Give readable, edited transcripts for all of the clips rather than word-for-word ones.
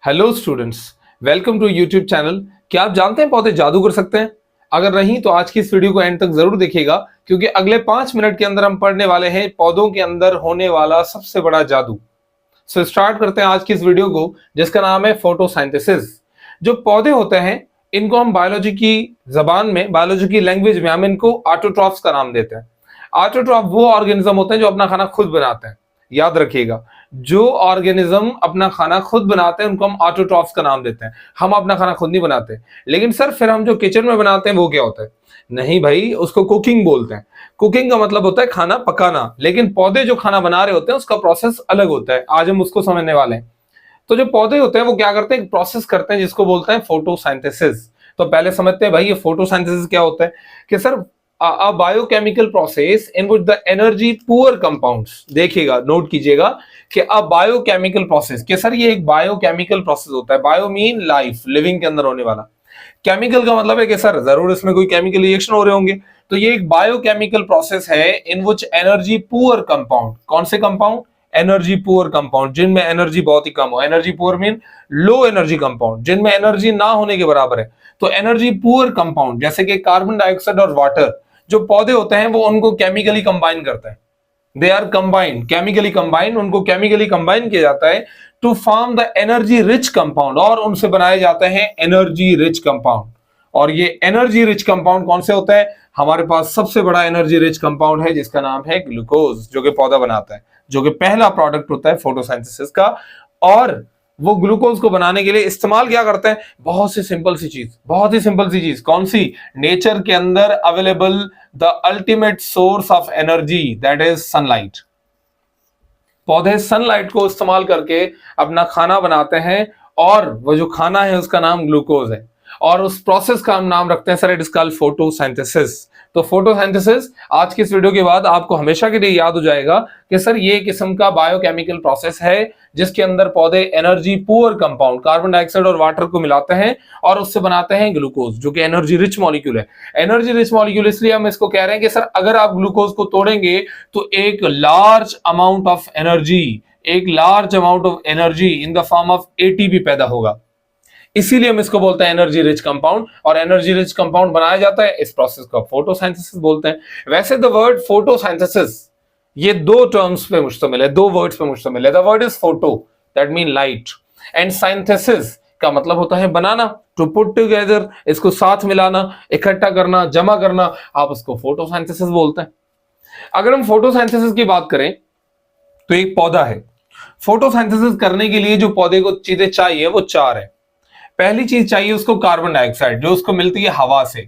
Hello students, welcome to YouTube channel. क्या आप जानते हैं पौधे जादू कर सकते हैं? अगर नहीं तो आज की इस वीडियो को एंड तक जरूर देखिएगा, क्योंकि अगले 5 मिनट के अंदर हम पढ़ने वाले हैं पौधों के अंदर होने वाला सबसे बड़ा जादू। सो स्टार्ट करते हैं आज की इस वीडियो को, जिसका नाम है फोटोसिंथेसिस। जो पौधे होते हैं इनको हम बायोलॉजी की जबान में, बायोलॉजी की लैंग्वेज में हम इनको ऑटोट्रॉफ्स का नाम देते हैं। ऑटोट्रॉफ वो ऑर्गेनिज्म होते हैं जो अपना खाना खुद बनाते हैं। याद रखिएगा, जो ऑर्गेनिज्म अपना खाना खुद बनाते हैं उनको हम ऑटोट्रॉफ्स का नाम देते हैं। हम अपना खाना खुद नहीं बनाते। लेकिन सर फिर हम जो किचन में बनाते हैं वो क्या होता है? नहीं भाई, उसको कुकिंग बोलते हैं। कुकिंग का मतलब होता है खाना पकाना, लेकिन पौधे जो खाना बना रहे होते हैं उसका प्रोसेस अलग होता है। आज हम उसको समझने वाले हैं। तो जो पौधे होते हैं वो क्या करते हैं, एक प्रोसेस करते हैं जिसको बोलते हैं फोटोसिंथेसिस। तो पहले समझते हैं भाई ये फोटोसिंथेसिस क्या होता है। कि sir a biochemical process in which the energy poor compounds, देखिएगा नोट कीजिएगा कि a biochemical process, कि सर ये एक बायोकेमिकल प्रोसेस होता है। बायो मीन लाइफ, लिविंग के अंदर होने वाला। केमिकल का मतलब है कि सर जरूर इसमें कोई केमिकल रिएक्शन हो रहे होंगे। तो ये एक बायोकेमिकल प्रोसेस है इन विच एनर्जी पुअर कंपाउंड, कौन से कंपाउंड? एनर्जी पुअर कंपाउंड, जिनमें एनर्जी बहुत ही कम हो। Energy poor mean low energy compound, जिनमें एनर्जी ना होने के बराबर है। तो एनर्जी पुअर कंपाउंड जैसे कि कार्बन डाइऑक्साइड और वाटर, जो पौधे होते हैं वो उनको केमिकली कंबाइन करते हैं। They are combined, chemically combine, उनको केमिकली कंबाइन किया जाता है to form the energy rich compound, और उनसे बनाए जाते हैं एनर्जी रिच कंपाउंड। और ये एनर्जी रिच कंपाउंड कौन से होते हैं? हमारे पास सबसे बड़ा एनर्जी रिच कंपाउंड है जिसका नाम है ग्लूकोज, जो कि पौधा बनाता है, जो कि पहला प्रोडक्ट होता है फोटोसिंथेसिस का। और वो ग्लूकोज को बनाने के लिए इस्तेमाल क्या करते हैं? बहुत सी सिंपल सी चीज, बहुत ही सिंपल सी चीज। कौन सी? नेचर के अंदर available the ultimate source of energy, that is sunlight. पौधे सनलाइट को इस्तेमाल करके अपना खाना बनाते हैं, और वो जो खाना है उसका नाम ग्लूकोज है। और उस प्रोसेस का हम नाम रखते हैं sir, it is called photosynthesis. तो फोटोसिंथेसिस आज की इस वीडियो के बाद आपको हमेशा के लिए याद हो जाएगा कि सर ये किस्म का बायोकेमिकल प्रोसेस है जिसके अंदर पौधे energy poor compound, carbon dioxide और वाटर को मिलाते हैं और उससे बनाते हैं ग्लूकोज, जो कि एनर्जी रिच मॉलिक्यूल है। एनर्जी रिच मॉलिक्यूल इसलिए हम इसको कह रहे हैं कि सर अगर आप ग्लूकोज को तोड़ेंगे तो एक large amount of energy in the form of ATP पैदा होगा। इसीलिए हम इसको बोलते हैं एनर्जी रिच कंपाउंड। और एनर्जी रिच कंपाउंड बनाया जाता है, इस प्रोसेस को फोटोसिंथेसिस बोलते हैं। वैसे द वर्ड फोटोसिंथेसिस ये दो टर्म्स पे मुश्तमिल है, दो वर्ड्स पे मुश्तमिल है। The word is photo, that mean light, and synthesis का मतलब होता है बनाना, टू पुट टुगेदर, इसको साथ मिलाना, इकट्ठा करना, जमा करना, आप उसको फोटोसिंथेसिस बोलते हैं। अगर हम फोटोसिंथेसिस की बात करें तो एक पौधा है, फोटोसिंथेसिस करने के लिए जो पौधे को चीजें चाहिए वो चार है। पहली चीज चाहिए उसको कार्बन डाइऑक्साइड, जो उसको मिलती है हवा से।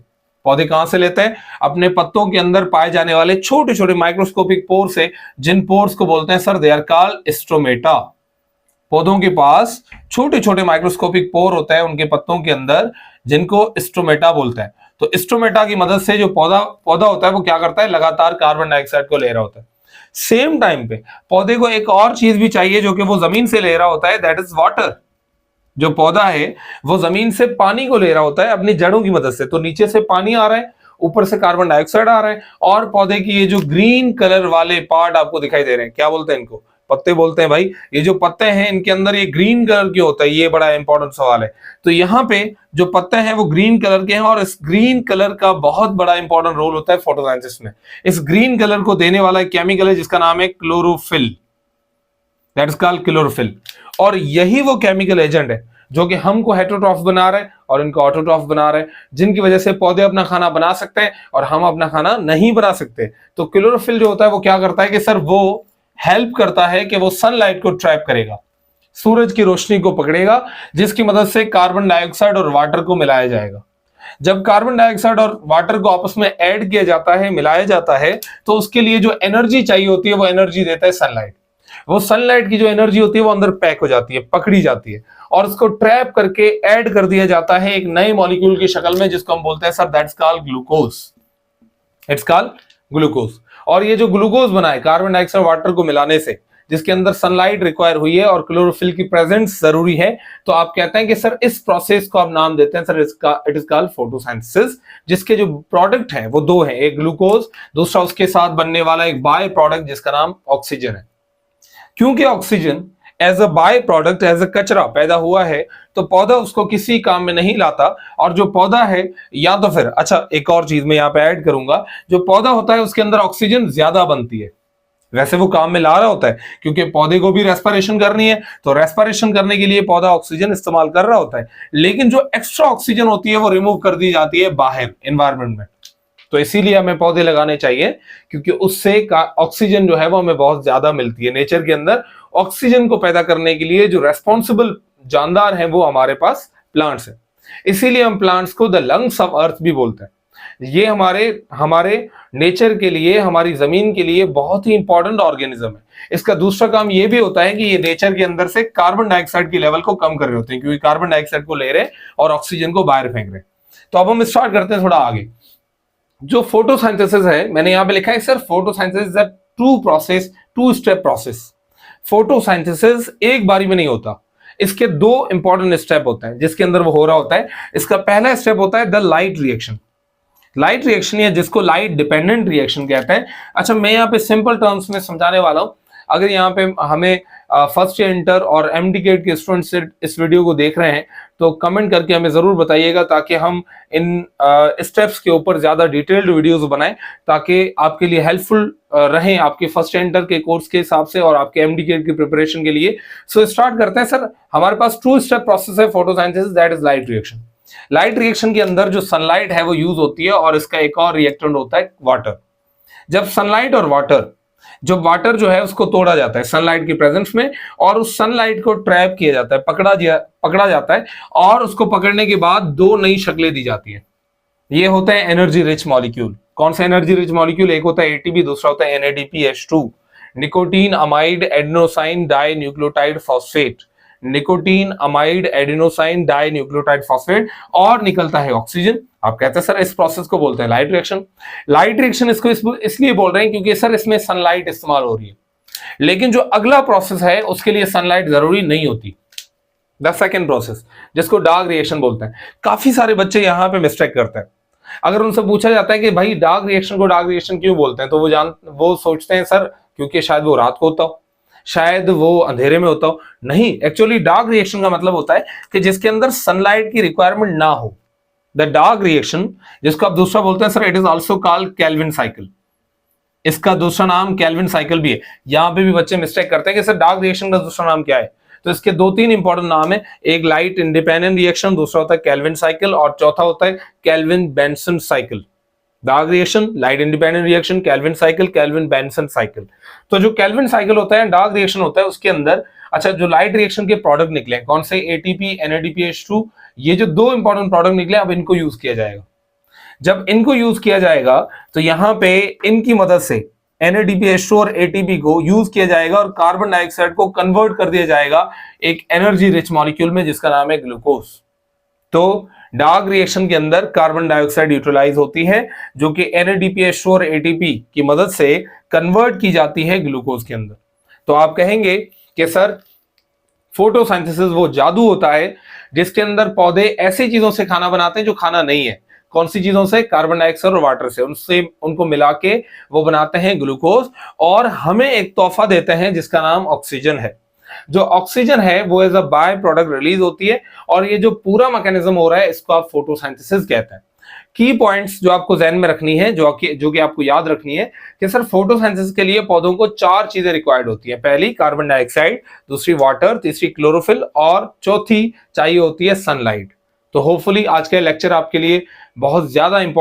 पौधे कहां से लेते हैं? अपने पत्तों के अंदर पाए जाने वाले छोटे छोटे माइक्रोस्कोपिक पोर से, जिन पोर्स को बोलते हैं sir they are called stromata. पौधों के पास छोटे छोटे माइक्रोस्कोपिक पोर होता है उनके पत्तों के अंदर, जिनको स्ट्रोमेटा बोलते हैं। तो स्ट्रोमेटा की मदद से जो पौधा होता है वो क्या करता है? लगातार कार्बन डाइऑक्साइड को ले रहा होता है। सेम टाइम पे पौधे को एक और चीज भी चाहिए जो कि वो जमीन से ले रहा होता है, दैट इज वाटर। जो पौधा है वो जमीन से पानी को ले रहा होता है अपनी जड़ों की मदद से। तो नीचे से पानी आ रहा है, ऊपर से कार्बन डाइऑक्साइड आ रहा है, और पौधे की ये जो ग्रीन कलर वाले पार्ट आपको दिखाई दे रहे हैं, क्या बोलते हैं इनको? पत्ते बोलते हैं भाई। ये जो पत्ते हैं इनके अंदर ये ग्रीन कलर के होता है, ये बड़ा इंपॉर्टेंट सवाल है। तो यहाँ पे जो पत्ते हैं वो ग्रीन कलर के हैं, और इस ग्रीन कलर का बहुत बड़ा इंपॉर्टेंट रोल होता है फोटोसिंथेसिस में। इस ग्रीन कलर को देने वाला एक केमिकल है जिसका नाम है chlorophyll, that is called chlorophyll. और यही वो केमिकल एजेंट है जो कि हमको हेटेरोट्रॉफ बना रहे हैं और इनको ऑटोट्रॉफ बना रहे हैं, जिनकी वजह से पौधे अपना खाना बना सकते हैं और हम अपना खाना नहीं बना सकते। तो क्लोरोफिल जो होता है वो क्या करता है कि सर वो हेल्प करता है कि वो सनलाइट को ट्रैप करेगा, सूरज की रोशनी को पकड़ेगा, जिसकी मदद से कार्बन डाइऑक्साइड और वाटर को मिलाया जाएगा। जब कार्बन डाइऑक्साइड और वाटर को आपस में ऐड किया जाता है, मिलाया जाता है, तो उसके लिए जो एनर्जी चाहिए होती है वो एनर्जी देता है सनलाइट। वो सनलाइट की जो एनर्जी होती है वो अंदर पैक हो जाती है, पकड़ी जाती है, और उसको ट्रैप करके ऐड कर दिया जाता है एक नए मॉलिक्यूल की शक्ल में, जिसको हम बोलते हैं sir that's called glucose. It's called glucose. और ये जो ग्लूकोज बना है कार्बन डाइऑक्साइड वाटर को मिलाने से, जिसके अंदर सनलाइट रिक्वायर हुई है और क्लोरोफिल की प्रेजेंस जरूरी है, तो आप कहते हैं कि सर इस प्रोसेस को आप नाम देते हैं sir it is called photosynthesis. जिसके जो प्रोडक्ट हैं वो दो हैं, एक ग्लूकोज, दूसरा उसके साथ बनने वाला एक बाय प्रोडक्ट जिसका नाम ऑक्सीजन है। क्योंकि oxygen as a by product, as a कचरा पैदा हुआ है, तो पौधा उसको किसी काम में नहीं लाता। और जो पौधा है, या तो फिर अच्छा एक और चीज मैं यहाँ पे ऐड करूंगा, जो पौधा होता है उसके अंदर ऑक्सीजन ज्यादा बनती है। वैसे वो काम में ला रहा होता है क्योंकि पौधे को भी रेस्पिरेशन करनी है, तो रेस्पिरेशन करने के लिए पौधा ऑक्सीजन इस्तेमाल कर रहा होता है, लेकिन जो एक्स्ट्रा ऑक्सीजन होती है वो रिमूव कर दी जाती है बाहर एनवायरमेंट में। तो इसीलिए हमें पौधे लगाने चाहिए, क्योंकि उससे ऑक्सीजन जो है वो हमें बहुत ज्यादा मिलती है। नेचर के अंदर ऑक्सीजन को पैदा करने के लिए जो रेस्पॉन्सिबल जानदार हैं वो हमारे पास प्लांट्स है। इसीलिए हम प्लांट्स को द लंग्स ऑफ अर्थ भी बोलते हैं। ये हमारे हमारे नेचर के लिए, हमारी जमीन के लिए बहुत ही इंपॉर्टेंट ऑर्गेनिज्म है। इसका दूसरा काम ये भी होता है कि ये नेचर के अंदर से कार्बन डाइऑक्साइड की लेवल को कम कर रहे होते हैं, क्योंकि कार्बन डाइऑक्साइड को ले रहे हैं और ऑक्सीजन को बाहर फेंक रहे हैं। तो अब हम स्टार्ट करते हैं थोड़ा आगे। जो फोटोसिंथेसिस है, मैंने यहां पे लिखा है sir photosynthesis is a two process, two step process. Photosynthesis एक बारी में नहीं होता, इसके दो इंपॉर्टेंट स्टेप होते हैं जिसके अंदर वो हो रहा होता है। इसका पहला स्टेप होता है the light reaction. Light reaction या जिसको लाइट डिपेंडेंट रिएक्शन कहते हैं। अच्छा, मैं यहाँ पे सिंपल टर्म्स में समझाने वाला हूं। अगर यहाँ पे हमें फर्स्ट ईयर इंटर और एमडी गेट के स्टूडेंट्स इस वीडियो को देख रहे हैं तो कमेंट करके हमें जरूर बताइएगा, ताकि हम इन स्टेप्स के ऊपर ज्यादा डिटेल्ड वीडियोस बनाएं, ताकि आपके लिए हेल्पफुल रहें आपके फर्स्ट ईयर इंटर के कोर्स के हिसाब से और आपके एमडी गेट की प्रिपरेशन के लिए। सो स्टार्ट करते हैं सर। हमारे पास टू स्टेप प्रोसेस है photosynthesis, that is light reaction. Light reaction के अंदर जो सनलाइट है वो यूज होती है, और इसका एक और रिएक्टेंट होता है वाटर। जब सनलाइट और वाटर, जब वाटर जो है उसको तोड़ा जाता है सनलाइट की प्रेजेंस में, और उस सनलाइट को ट्रैप किया जाता है, पकड़ा जाता है, और उसको पकड़ने के बाद दो नई शक्लें दी जाती है। ये होता है एनर्जी रिच मॉलिक्यूल। कौन सा एनर्जी रिच मॉलिक्यूल? एक होता है एटीपी, दूसरा होता है NADPH2, nicotine amide adenosine di nucleotide phosphate. Nicotine amide adenosine di nucleotide phosphate, और निकलता है ऑक्सीजन। आप कहते हैं सर इस प्रोसेस को बोलते हैं लाइट रिएक्शन। लाइट रिएक्शन इसको इसलिए बोल रहे हैं क्योंकि सर इसमें सनलाइट इस्तेमाल हो रही है, लेकिन जो अगला प्रोसेस है उसके लिए सनलाइट जरूरी नहीं होती। द सेकेंड प्रोसेस, जिसको डार्क रिएक्शन बोलते हैं। काफी सारे बच्चे यहाँ पे मिस्टेक करते हैं। अगर उनसे पूछा जाता है कि भाई डार्क रिएक्शन को डार्क रिएक्शन क्यों बोलते हैं, तो वो सोचते हैं सर क्योंकि शायद वो रात को होता हो, शायद वो अंधेरे में होता हो। नहीं, एक्चुअली डार्क रिएक्शन का मतलब होता है कि जिसके अंदर सनलाइट की रिक्वायरमेंट ना हो। द डार्क रिएक्शन, जिसको आप दूसरा बोलते हैं sir, it is also called Calvin cycle. इसका दूसरा नाम केल्विन साइकिल भी है। यहां पे भी बच्चे मिस्टेक करते हैं कि सर डार्क रिएक्शन का दूसरा नाम क्या है। तो इसके दो तीन इंपॉर्टेंट नाम है, एक लाइट इंडिपेंडेंट रिएक्शन, दूसरा होता है केल्विन साइकिल, और चौथा होता है kelvin Benson cycle. Dark reaction, light independent reaction, Calvin cycle, kelvin Benson cycle. तो जो केल्विन साइकिल होता है, डार्क रिएक्शन होता है, उसके अंदर अच्छा जो लाइट रिएक्शन के प्रोडक्ट निकले कौन से? एटीपी, NADPH2, ये जो दो इंपॉर्टेंट प्रोडक्ट निकले, अब इनको यूज किया जाएगा। जब इनको यूज किया जाएगा तो यहां पे इनकी मदद से NADPH2 और ATP को यूज किया जाएगा और कार्बन डाइऑक्साइड को कन्वर्ट कर दिया जाएगा एक एनर्जी रिच मॉलिक्यूल में, जिसका नाम है ग्लूकोज। तो डार्क रिएक्शन के अंदर कार्बन डाइऑक्साइड यूटिलाइज होती है, जो कि NADPH2 और ATP की मदद से कन्वर्ट की जाती है ग्लूकोज के अंदर। तो आप कहेंगे कि सर फोटोसिंथेसिस वो जादू होता है जिसके अंदर पौधे ऐसी चीजों से खाना बनाते हैं जो खाना नहीं है। कौन सी चीजों से? कार्बन डाइऑक्साइड और वाटर से, उनको मिला के वो बनाते हैं ग्लूकोज, और हमें एक तोहफा देते हैं जिसका नाम ऑक्सीजन है। जो ऑक्सीजन है वो as a by product release होती है, और ये जो पूरा मैकेनिज्म हो रहा है इसको आप फोटोसिंथेसिस कहते हैं। की पॉइंट्स जो आपको ध्यान में रखनी है, जो कि आपको याद रखनी है कि सर फोटोसिंथेसिस के लिए पौधों को चार चीजें रिक्वायर्ड होती है। पहली कार्बन डाइऑक्साइड, दूसरी वाटर, तीसरी क्लोरोफिल, और चौथी चाहिए होती है सनलाइट। तो होपफुली आज का लेक्चर आपके लिए बहुत ज्यादा इंपॉर्टेंट